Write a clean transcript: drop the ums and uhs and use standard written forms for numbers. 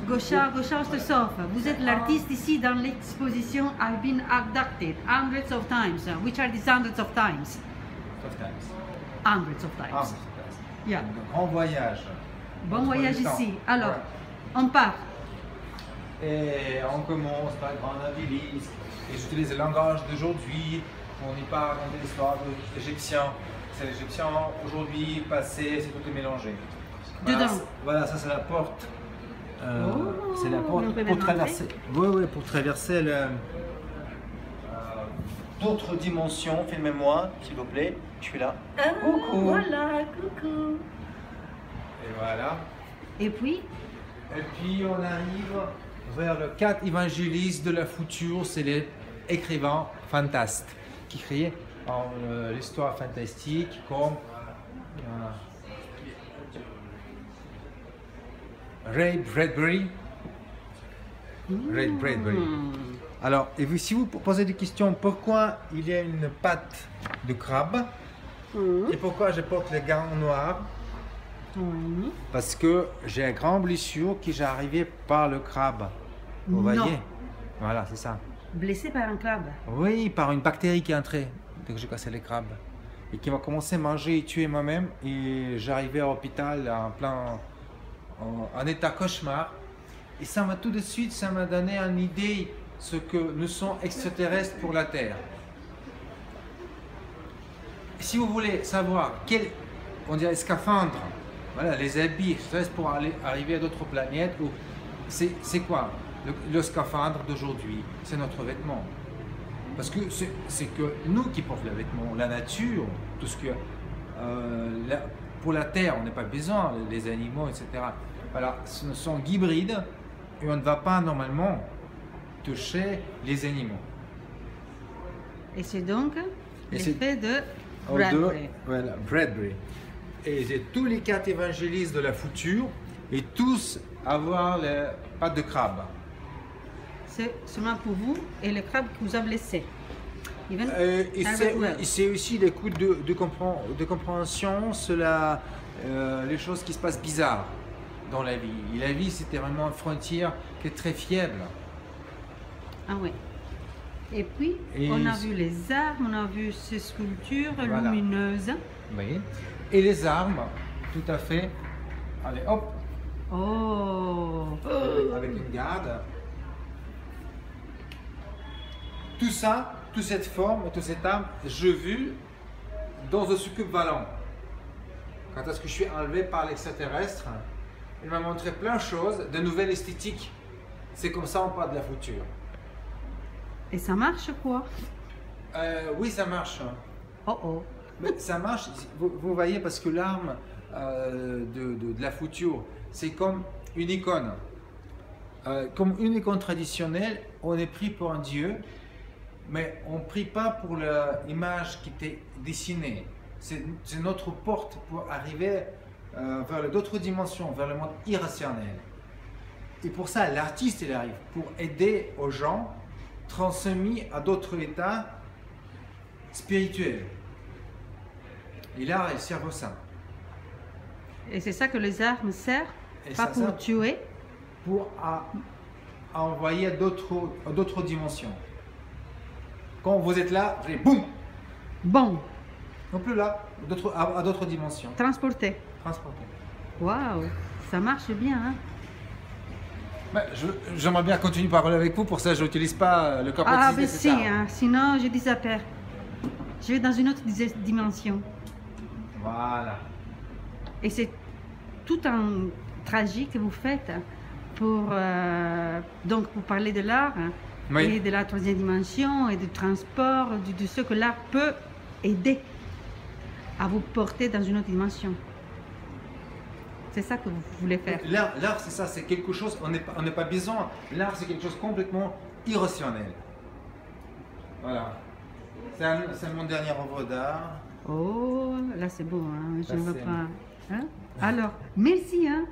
Gauchard Ostershoff, vous êtes l'artiste ici dans l'exposition I've been abducted hundreds of times. Which are these hundreds of times? Hundreds of times. Yeah. Grand voyage. Bon voyage ici. Alors, on part. Et on commence par le grand navire. Et j'utilise le langage d'aujourd'hui. On y parle de l'histoire des Égyptiens. C'est l'Égyptien aujourd'hui, passé, c'est tout est mélangé. Dedans. Voilà, ça c'est la porte. C'est la porte on peut pour même traverser. Oui, pour traverser d'autres dimensions. Filmez-moi, s'il vous plaît. Je suis là. Coucou. Voilà, coucou. Et voilà. Et puis On arrive vers le 4 évangélistes de la future. C'est les écrivains fantastes qui créaient l'histoire fantastique comme Ray Bradbury. Ray Bradbury. Alors, et si vous posez des questions, pourquoi il y a une patte de crabe et pourquoi je porte les gants noirs? Parce que j'ai une grande blessure qui j'ai arrivé par le crabe. Vous voyez? Voilà, c'est ça. Blessé par un crabe? Oui, par une bactérie qui est entrée dès que j'ai cassé les crabes et qui m'a commencé à manger et tuer moi-même. Et j'arrivais à l'hôpital en état cauchemar. Et ça m'a tout de suite, ça m'a donné une idée ce que nous sommes extraterrestres pour la Terre. Si vous voulez savoir quel, on dirait scaphandre, voilà, les habits extraterrestres pour arriver à d'autres planètes, c'est quoi le scaphandre d'aujourd'hui? C'est notre vêtement. Parce que c'est que nous qui portons les vêtements, la nature, tout ce que pour la Terre, on n'a pas besoin, les animaux, etc. Voilà, ce sont hybrides et on ne va pas normalement toucher les animaux. Et c'est donc l'effet de Bradbury. Voilà, Bradbury. Et j'ai tous les 4 évangélistes de la future et tous avoir les pattes de crabe. C'est seulement pour vous et le crabe qui vous a blessé. Et c'est aussi des coups de compréhension sur les choses qui se passent bizarres dans la vie. Et la vie, c'était vraiment une frontière qui est très faible. Ah oui. Et puis, on a vu les armes, on a vu ces sculptures lumineuses. Oui. Et les armes, tout à fait. Allez, hop. Oh. Avec une garde. Tout ça, toute cette forme, toute cette arme, je vis dans un succube ballon. Quand est-ce que je suis enlevé par l'extraterrestre, il m'a montré plein de choses, de nouvelles esthétiques. C'est comme ça on parle de la future. Et ça marche quoi? Oui, ça marche. Oh oh. Mais ça marche, vous voyez, parce que l'arme de la future, c'est comme une icône. Comme une icône traditionnelle, on est pris pour un dieu, mais on ne prie pas pour l'image qui était dessinée. C'est notre porte pour arriver vers d'autres dimensions, vers le monde irrationnel. Et pour ça, l'artiste, il arrive pour aider aux gens transmis à d'autres états spirituels. Et l'art, il sert à ça. Et c'est ça que les armes servent, pas pour tuer, pour envoyer à d'autres dimensions. Quand vous êtes là, vous allez boum. Bon. Non plus là, à d'autres dimensions. Transporter. Transporter. Waouh, ça marche bien, hein? J'aimerais bien continuer à parler avec vous, pour ça je n'utilise pas le corps Ah, mais si, hein, sinon je disapparais. Je vais dans une autre dimension. Voilà. Et c'est tout un trajet que vous faites pour parler de l'art et de la troisième dimension et du transport, de ce que l'art peut aider à vous porter dans une autre dimension. C'est ça que vous voulez faire. L'art, c'est ça, c'est quelque chose, on n'a pas besoin. L'art, c'est quelque chose complètement irrationnel. Voilà. C'est mon dernier œuvre d'art. Oh, là c'est beau, hein? Je ne veux pas. Hein? Alors, merci. Hein?